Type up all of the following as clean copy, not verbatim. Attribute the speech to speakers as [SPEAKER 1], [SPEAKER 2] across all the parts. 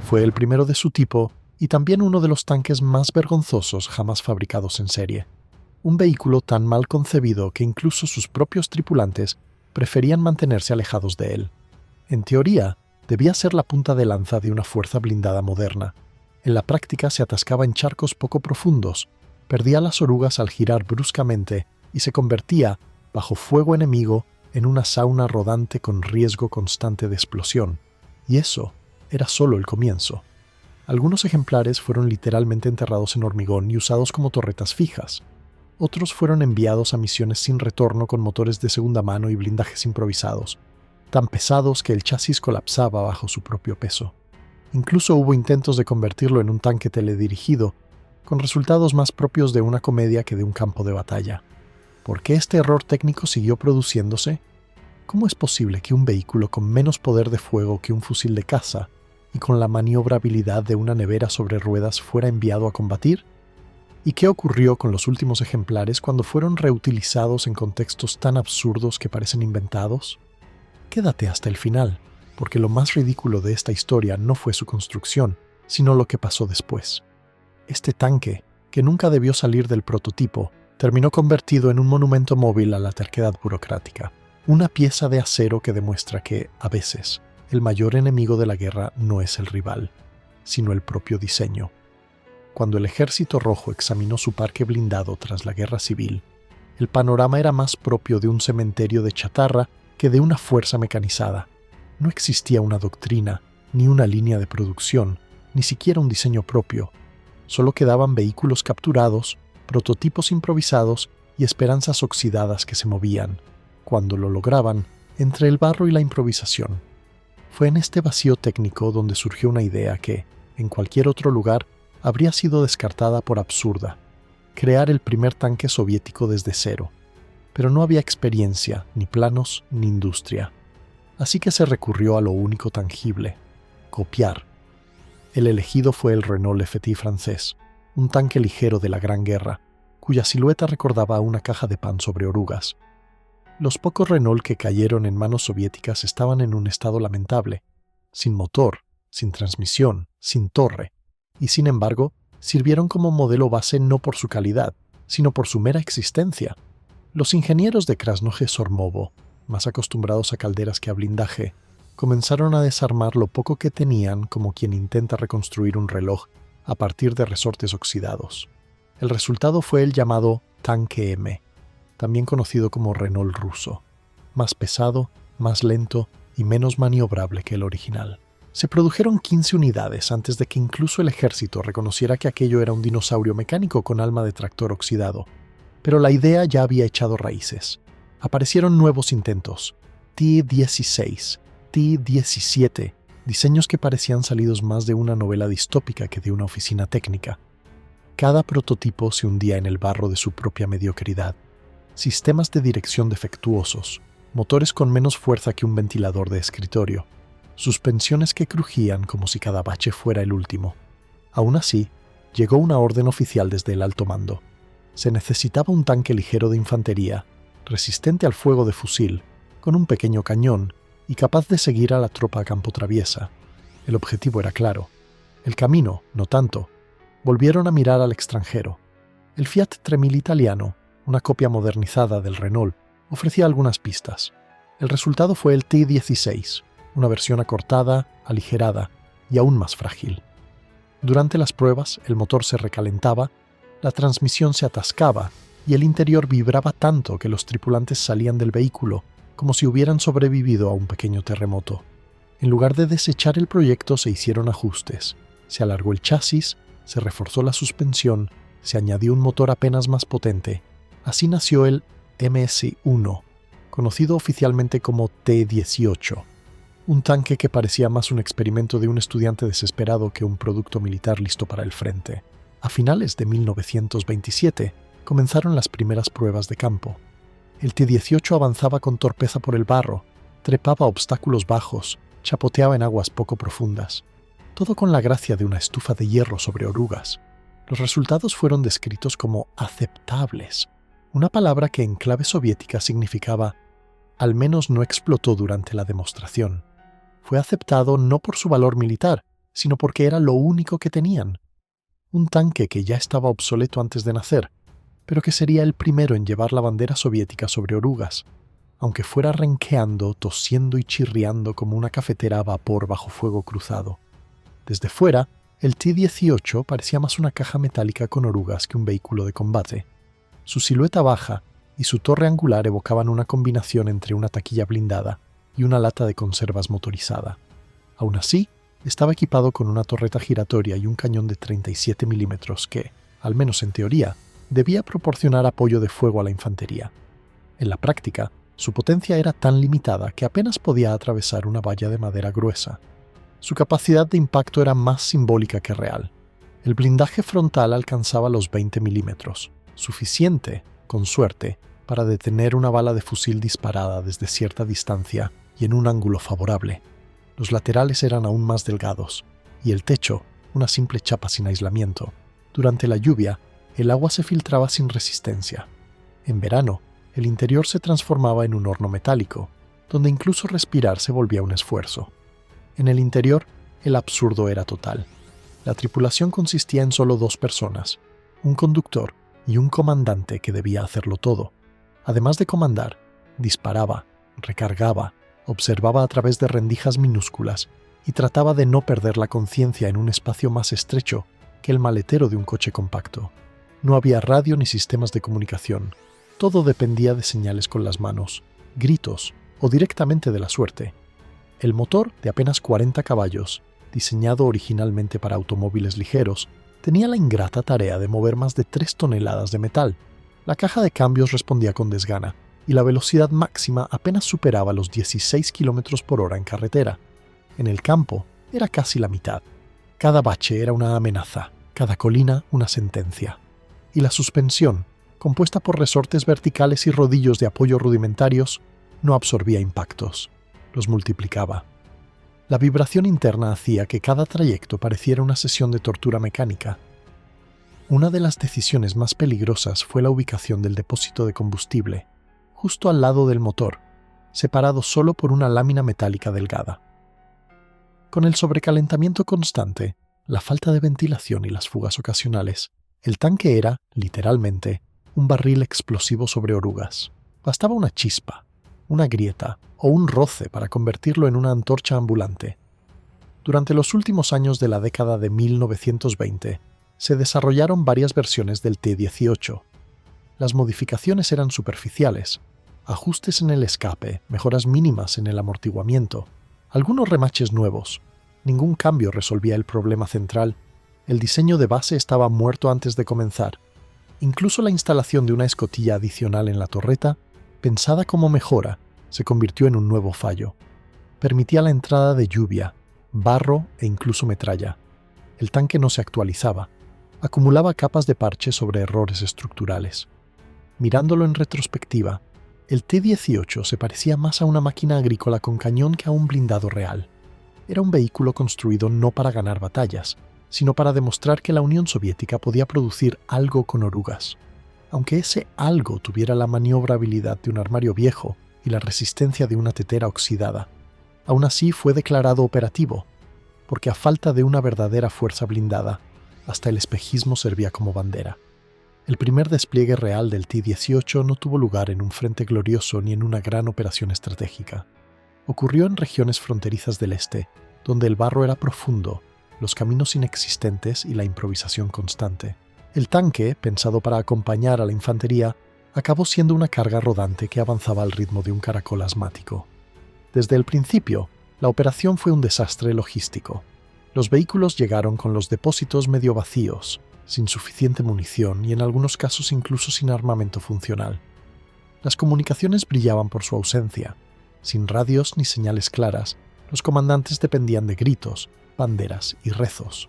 [SPEAKER 1] Fue el primero de su tipo y también uno de los tanques más vergonzosos jamás fabricados en serie. Un vehículo tan mal concebido que incluso sus propios tripulantes preferían mantenerse alejados de él. En teoría, debía ser la punta de lanza de una fuerza blindada moderna. En la práctica se atascaba en charcos poco profundos, perdía las orugas al girar bruscamente y se convertía, bajo fuego enemigo, en una sauna rodante con riesgo constante de explosión. Y eso era solo el comienzo. Algunos ejemplares fueron literalmente enterrados en hormigón y usados como torretas fijas. Otros fueron enviados a misiones sin retorno con motores de segunda mano y blindajes improvisados, tan pesados que el chasis colapsaba bajo su propio peso. Incluso hubo intentos de convertirlo en un tanque teledirigido, con resultados más propios de una comedia que de un campo de batalla. ¿Por qué este error técnico siguió produciéndose? ¿Cómo es posible que un vehículo con menos poder de fuego que un fusil de caza y con la maniobrabilidad de una nevera sobre ruedas fuera enviado a combatir? ¿Y qué ocurrió con los últimos ejemplares cuando fueron reutilizados en contextos tan absurdos que parecen inventados? Quédate hasta el final, porque lo más ridículo de esta historia no fue su construcción, sino lo que pasó después. Este tanque, que nunca debió salir del prototipo, terminó convertido en un monumento móvil a la terquedad burocrática. Una pieza de acero que demuestra que, a veces, el mayor enemigo de la guerra no es el rival, sino el propio diseño. Cuando el Ejército Rojo examinó su parque blindado tras la Guerra Civil, el panorama era más propio de un cementerio de chatarra que de una fuerza mecanizada. No existía una doctrina, ni una línea de producción, ni siquiera un diseño propio. Solo quedaban vehículos capturados, prototipos improvisados y esperanzas oxidadas que se movían, cuando lo lograban, entre el barro y la improvisación. Fue en este vacío técnico donde surgió una idea que, en cualquier otro lugar, habría sido descartada por absurda: crear el primer tanque soviético desde cero. Pero no había experiencia, ni planos, ni industria. Así que se recurrió a lo único tangible: copiar. El elegido fue el Renault FTI francés, un tanque ligero de la Gran Guerra, cuya silueta recordaba a una caja de pan sobre orugas. Los pocos Renault que cayeron en manos soviéticas estaban en un estado lamentable, sin motor, sin transmisión, sin torre, y sin embargo, sirvieron como modelo base no por su calidad, sino por su mera existencia. Los ingenieros de Krasnoje-Sormovo, más acostumbrados a calderas que a blindaje, comenzaron a desarmar lo poco que tenían como quien intenta reconstruir un reloj a partir de resortes oxidados. El resultado fue el llamado Tanque M, también conocido como Renault ruso, más pesado, más lento y menos maniobrable que el original. Se produjeron 15 unidades antes de que incluso el ejército reconociera que aquello era un dinosaurio mecánico con alma de tractor oxidado. Pero la idea ya había echado raíces. Aparecieron nuevos intentos: T-16, T-17, diseños que parecían salidos más de una novela distópica que de una oficina técnica. Cada prototipo se hundía en el barro de su propia mediocridad. Sistemas de dirección defectuosos, motores con menos fuerza que un ventilador de escritorio, suspensiones que crujían como si cada bache fuera el último. Aún así, llegó una orden oficial desde el alto mando. Se necesitaba un tanque ligero de infantería, resistente al fuego de fusil, con un pequeño cañón y capaz de seguir a la tropa a campo traviesa. El objetivo era claro. El camino, no tanto. Volvieron a mirar al extranjero. El Fiat 3000 italiano, una copia modernizada del Renault, ofrecía algunas pistas. El resultado fue el T-16, una versión acortada, aligerada y aún más frágil. Durante las pruebas, el motor se recalentaba, la transmisión se atascaba y el interior vibraba tanto que los tripulantes salían del vehículo como si hubieran sobrevivido a un pequeño terremoto. En lugar de desechar el proyecto, se hicieron ajustes. Se alargó el chasis, se reforzó la suspensión, se añadió un motor apenas más potente. Así nació el MS-1, conocido oficialmente como T-18. Un tanque que parecía más un experimento de un estudiante desesperado que un producto militar listo para el frente. A finales de 1927 comenzaron las primeras pruebas de campo. El T-18 avanzaba con torpeza por el barro, trepaba obstáculos bajos, chapoteaba en aguas poco profundas. Todo con la gracia de una estufa de hierro sobre orugas. Los resultados fueron descritos como aceptables, una palabra que en clave soviética significaba «al menos no explotó durante la demostración». Fue aceptado no por su valor militar, sino porque era lo único que tenían. Un tanque que ya estaba obsoleto antes de nacer, pero que sería el primero en llevar la bandera soviética sobre orugas, aunque fuera renqueando, tosiendo y chirriando como una cafetera a vapor bajo fuego cruzado. Desde fuera, el T-18 parecía más una caja metálica con orugas que un vehículo de combate. Su silueta baja y su torre angular evocaban una combinación entre una taquilla blindada y una lata de conservas motorizada. Aún así, estaba equipado con una torreta giratoria y un cañón de 37 milímetros que, al menos en teoría, debía proporcionar apoyo de fuego a la infantería. En la práctica, su potencia era tan limitada que apenas podía atravesar una valla de madera gruesa. Su capacidad de impacto era más simbólica que real. El blindaje frontal alcanzaba los 20 milímetros, suficiente, con suerte, para detener una bala de fusil disparada desde cierta distancia y en un ángulo favorable. Los laterales eran aún más delgados, y el techo, una simple chapa sin aislamiento. Durante la lluvia, el agua se filtraba sin resistencia. En verano, el interior se transformaba en un horno metálico, donde incluso respirar se volvía un esfuerzo. En el interior, el absurdo era total. La tripulación consistía en solo 2 personas, un conductor y un comandante que debía hacerlo todo. Además de comandar, disparaba, recargaba, observaba a través de rendijas minúsculas y trataba de no perder la conciencia en un espacio más estrecho que el maletero de un coche compacto. No había radio ni sistemas de comunicación. Todo dependía de señales con las manos, gritos o directamente de la suerte. El motor, de apenas 40 caballos, diseñado originalmente para automóviles ligeros, tenía la ingrata tarea de mover más de 3 toneladas de metal. La caja de cambios respondía con desgana, y la velocidad máxima apenas superaba los 16 km por hora en carretera. En el campo era casi la mitad. Cada bache era una amenaza, cada colina una sentencia. Y la suspensión, compuesta por resortes verticales y rodillos de apoyo rudimentarios, no absorbía impactos, los multiplicaba. La vibración interna hacía que cada trayecto pareciera una sesión de tortura mecánica. Una de las decisiones más peligrosas fue la ubicación del depósito de combustible, justo al lado del motor, separado solo por una lámina metálica delgada. Con el sobrecalentamiento constante, la falta de ventilación y las fugas ocasionales, el tanque era, literalmente, un barril explosivo sobre orugas. Bastaba una chispa, una grieta o un roce para convertirlo en una antorcha ambulante. Durante los últimos años de la década de 1920, se desarrollaron varias versiones del T-18. Las modificaciones eran superficiales, ajustes en el escape, mejoras mínimas en el amortiguamiento, algunos remaches nuevos. Ningún cambio resolvía el problema central. El diseño de base estaba muerto antes de comenzar. Incluso la instalación de una escotilla adicional en la torreta, pensada como mejora, se convirtió en un nuevo fallo. Permitía la entrada de lluvia, barro e incluso metralla. El tanque no se actualizaba. Acumulaba capas de parche sobre errores estructurales. Mirándolo en retrospectiva, el T-18 se parecía más a una máquina agrícola con cañón que a un blindado real. Era un vehículo construido no para ganar batallas, sino para demostrar que la Unión Soviética podía producir algo con orugas. Aunque ese algo tuviera la maniobrabilidad de un armario viejo y la resistencia de una tetera oxidada, aún así fue declarado operativo, porque a falta de una verdadera fuerza blindada, hasta el espejismo servía como bandera. El primer despliegue real del T-18 no tuvo lugar en un frente glorioso ni en una gran operación estratégica. Ocurrió en regiones fronterizas del este, donde el barro era profundo, los caminos inexistentes y la improvisación constante. El tanque, pensado para acompañar a la infantería, acabó siendo una carga rodante que avanzaba al ritmo de un caracol asmático. Desde el principio, la operación fue un desastre logístico. Los vehículos llegaron con los depósitos medio vacíos, sin suficiente munición y en algunos casos incluso sin armamento funcional. Las comunicaciones brillaban por su ausencia. Sin radios ni señales claras, los comandantes dependían de gritos, banderas y rezos.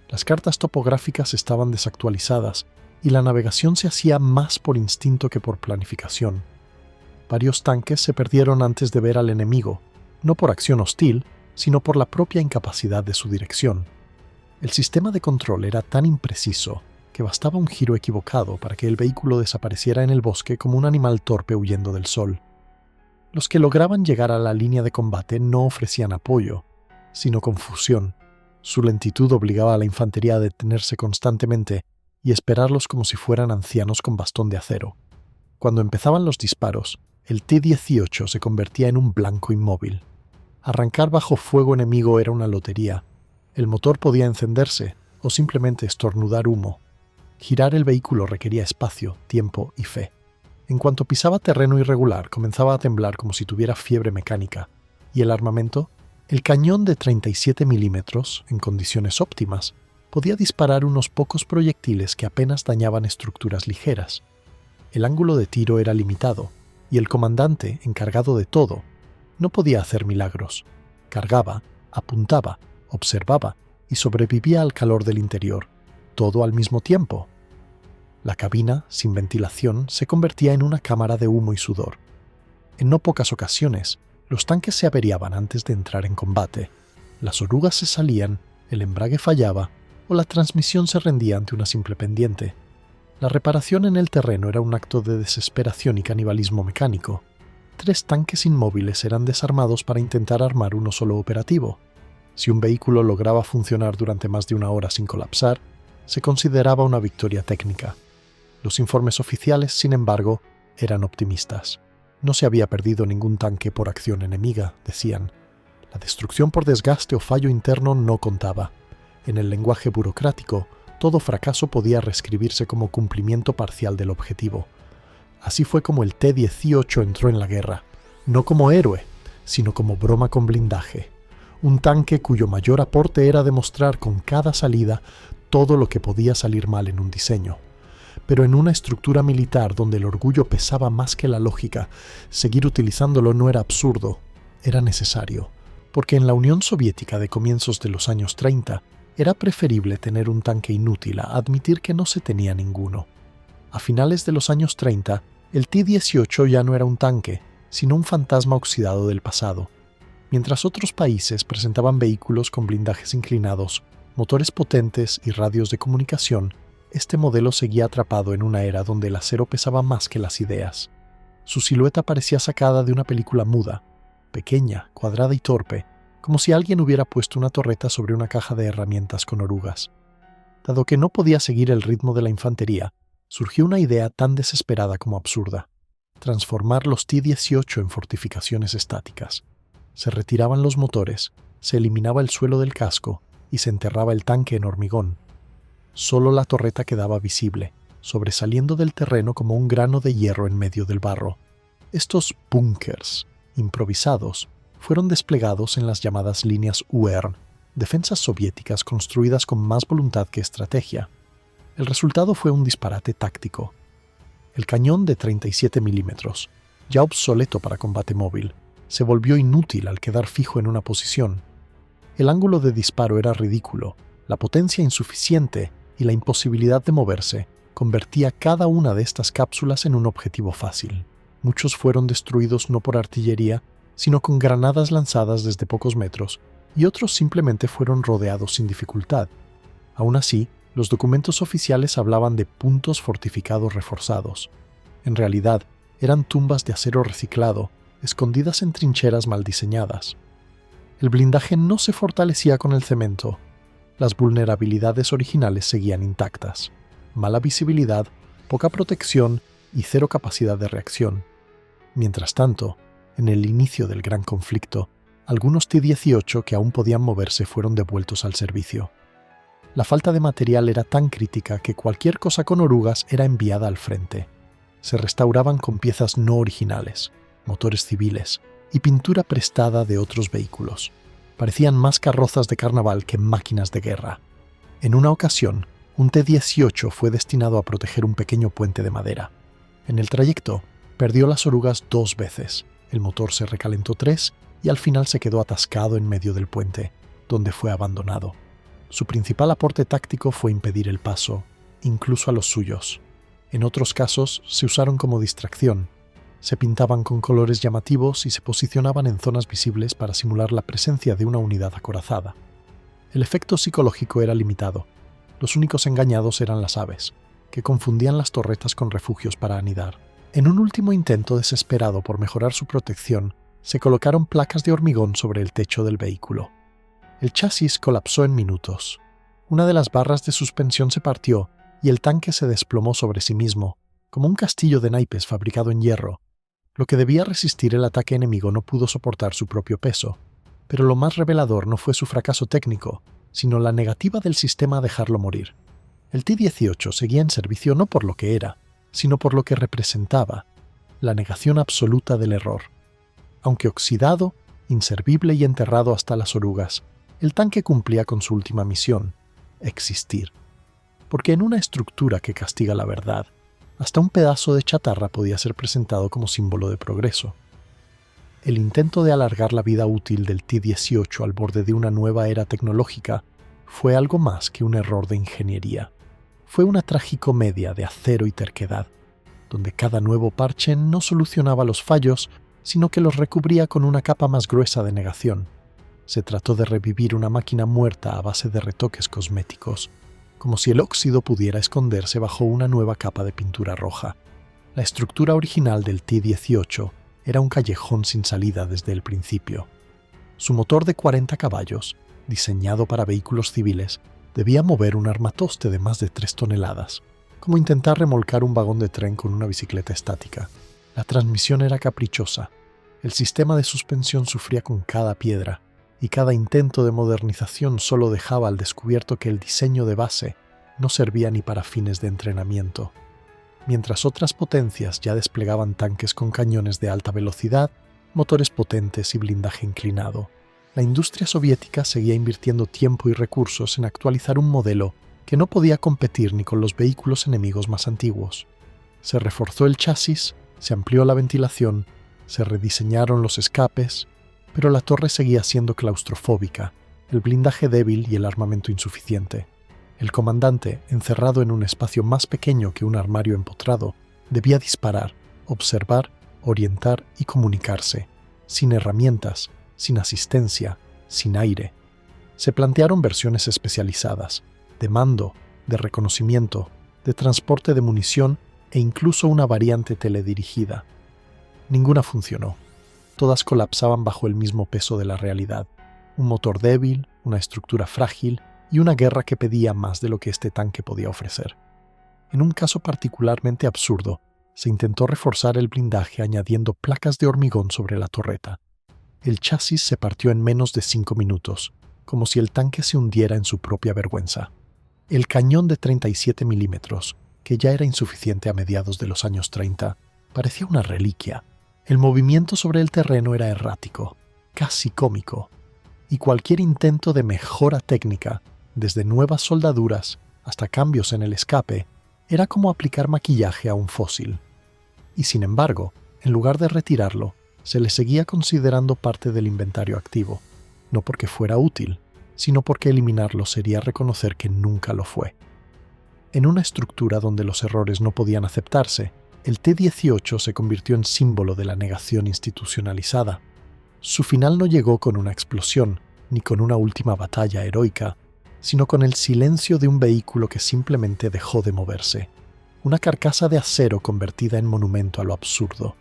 [SPEAKER 1] Las cartas topográficas estaban desactualizadas y la navegación se hacía más por instinto que por planificación. Varios tanques se perdieron antes de ver al enemigo, no por acción hostil, sino por la propia incapacidad de su dirección. El sistema de control era tan impreciso que bastaba un giro equivocado para que el vehículo desapareciera en el bosque como un animal torpe huyendo del sol. Los que lograban llegar a la línea de combate no ofrecían apoyo, sino confusión. Su lentitud obligaba a la infantería a detenerse constantemente y esperarlos como si fueran ancianos con bastón de acero. Cuando empezaban los disparos, el T-18 se convertía en un blanco inmóvil. Arrancar bajo fuego enemigo era una lotería. El motor podía encenderse o simplemente estornudar humo. Girar el vehículo requería espacio, tiempo y fe. En cuanto pisaba terreno irregular, comenzaba a temblar como si tuviera fiebre mecánica. ¿Y el armamento? El cañón de 37 milímetros, en condiciones óptimas, podía disparar unos pocos proyectiles que apenas dañaban estructuras ligeras. El ángulo de tiro era limitado, y el comandante, encargado de todo, no podía hacer milagros. Cargaba, apuntaba, observaba y sobrevivía al calor del interior, todo al mismo tiempo. La cabina, sin ventilación, se convertía en una cámara de humo y sudor. En no pocas ocasiones, los tanques se averiaban antes de entrar en combate. Las orugas se salían, el embrague fallaba o la transmisión se rendía ante una simple pendiente. La reparación en el terreno era un acto de desesperación y canibalismo mecánico. 3 tanques inmóviles eran desarmados para intentar armar uno solo operativo. Si un vehículo lograba funcionar durante más de una hora sin colapsar, se consideraba una victoria técnica. Los informes oficiales, sin embargo, eran optimistas. No se había perdido ningún tanque por acción enemiga, decían. La destrucción por desgaste o fallo interno no contaba. En el lenguaje burocrático, todo fracaso podía reescribirse como cumplimiento parcial del objetivo. Así fue como el T-18 entró en la guerra, no como héroe, sino como broma con blindaje. Un tanque cuyo mayor aporte era demostrar con cada salida todo lo que podía salir mal en un diseño. Pero en una estructura militar donde el orgullo pesaba más que la lógica, seguir utilizándolo no era absurdo, era necesario. Porque en la Unión Soviética de comienzos de los años 30, era preferible tener un tanque inútil a admitir que no se tenía ninguno. A finales de los años 30, el T-18 ya no era un tanque, sino un fantasma oxidado del pasado. Mientras otros países presentaban vehículos con blindajes inclinados, motores potentes y radios de comunicación, este modelo seguía atrapado en una era donde el acero pesaba más que las ideas. Su silueta parecía sacada de una película muda, pequeña, cuadrada y torpe, como si alguien hubiera puesto una torreta sobre una caja de herramientas con orugas. Dado que no podía seguir el ritmo de la infantería, surgió una idea tan desesperada como absurda: transformar los T-18 en fortificaciones estáticas. Se retiraban los motores, se eliminaba el suelo del casco y se enterraba el tanque en hormigón. Solo la torreta quedaba visible, sobresaliendo del terreno como un grano de hierro en medio del barro. Estos búnkers, improvisados, fueron desplegados en las llamadas líneas UERN, defensas soviéticas construidas con más voluntad que estrategia. El resultado fue un disparate táctico. El cañón de 37 milímetros, ya obsoleto para combate móvil, se volvió inútil al quedar fijo en una posición. El ángulo de disparo era ridículo, la potencia insuficiente y la imposibilidad de moverse convertía cada una de estas cápsulas en un objetivo fácil. Muchos fueron destruidos no por artillería, sino con granadas lanzadas desde pocos metros, y otros simplemente fueron rodeados sin dificultad. Aún así, los documentos oficiales hablaban de puntos fortificados reforzados. En realidad, eran tumbas de acero reciclado, escondidas en trincheras mal diseñadas. El blindaje no se fortalecía con el cemento. Las vulnerabilidades originales seguían intactas: mala visibilidad, poca protección y cero capacidad de reacción. Mientras tanto, en el inicio del gran conflicto, algunos T-18 que aún podían moverse fueron devueltos al servicio. La falta de material era tan crítica que cualquier cosa con orugas era enviada al frente. Se restauraban con piezas no originales, motores civiles y pintura prestada de otros vehículos. Parecían más carrozas de carnaval que máquinas de guerra. En una ocasión, un T-18 fue destinado a proteger un pequeño puente de madera. En el trayecto, perdió las orugas 2 veces. El motor se recalentó 3 y al final se quedó atascado en medio del puente, donde fue abandonado. Su principal aporte táctico fue impedir el paso, incluso a los suyos. En otros casos, se usaron como distracción. Se pintaban con colores llamativos y se posicionaban en zonas visibles para simular la presencia de una unidad acorazada. El efecto psicológico era limitado. Los únicos engañados eran las aves, que confundían las torretas con refugios para anidar. En un último intento desesperado por mejorar su protección, se colocaron placas de hormigón sobre el techo del vehículo. El chasis colapsó en minutos. Una de las barras de suspensión se partió y el tanque se desplomó sobre sí mismo, como un castillo de naipes fabricado en hierro. Lo que debía resistir el ataque enemigo no pudo soportar su propio peso, pero lo más revelador no fue su fracaso técnico, sino la negativa del sistema a dejarlo morir. El T-18 seguía en servicio no por lo que era, sino por lo que representaba, la negación absoluta del error. Aunque oxidado, inservible y enterrado hasta las orugas, el tanque cumplía con su última misión: existir. Porque en una estructura que castiga la verdad, hasta un pedazo de chatarra podía ser presentado como símbolo de progreso. El intento de alargar la vida útil del T-18 al borde de una nueva era tecnológica fue algo más que un error de ingeniería. Fue una tragicomedia de acero y terquedad, donde cada nuevo parche no solucionaba los fallos, sino que los recubría con una capa más gruesa de negación. Se trató de revivir una máquina muerta a base de retoques cosméticos, como si el óxido pudiera esconderse bajo una nueva capa de pintura roja. La estructura original del T-18 era un callejón sin salida desde el principio. Su motor de 40 caballos, diseñado para vehículos civiles, debía mover un armatoste de más de 3 toneladas, como intentar remolcar un vagón de tren con una bicicleta estática. La transmisión era caprichosa. El sistema de suspensión sufría con cada piedra, y cada intento de modernización solo dejaba al descubierto que el diseño de base no servía ni para fines de entrenamiento. Mientras otras potencias ya desplegaban tanques con cañones de alta velocidad, motores potentes y blindaje inclinado, la industria soviética seguía invirtiendo tiempo y recursos en actualizar un modelo que no podía competir ni con los vehículos enemigos más antiguos. Se reforzó el chasis, se amplió la ventilación, se rediseñaron los escapes, pero la torre seguía siendo claustrofóbica, el blindaje débil y el armamento insuficiente. El comandante, encerrado en un espacio más pequeño que un armario empotrado, debía disparar, observar, orientar y comunicarse, sin herramientas, sin asistencia, sin aire. Se plantearon versiones especializadas, de mando, de reconocimiento, de transporte de munición e incluso una variante teledirigida. Ninguna funcionó. Todas colapsaban bajo el mismo peso de la realidad. Un motor débil, una estructura frágil y una guerra que pedía más de lo que este tanque podía ofrecer. En un caso particularmente absurdo, se intentó reforzar el blindaje añadiendo placas de hormigón sobre la torreta. El chasis se partió en menos de 5 minutos, como si el tanque se hundiera en su propia vergüenza. El cañón de 37 milímetros, que ya era insuficiente a mediados de los años 30, parecía una reliquia. El movimiento sobre el terreno era errático, casi cómico, y cualquier intento de mejora técnica, desde nuevas soldaduras hasta cambios en el escape, era como aplicar maquillaje a un fósil. Y sin embargo, en lugar de retirarlo, se le seguía considerando parte del inventario activo, no porque fuera útil, sino porque eliminarlo sería reconocer que nunca lo fue. En una estructura donde los errores no podían aceptarse, el T-18 se convirtió en símbolo de la negación institucionalizada. Su final no llegó con una explosión, ni con una última batalla heroica, sino con el silencio de un vehículo que simplemente dejó de moverse. Una carcasa de acero convertida en monumento a lo absurdo.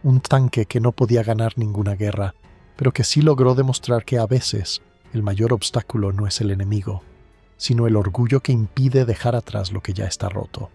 [SPEAKER 1] Un tanque que no podía ganar ninguna guerra, pero que sí logró demostrar que a veces el mayor obstáculo no es el enemigo, sino el orgullo que impide dejar atrás lo que ya está roto.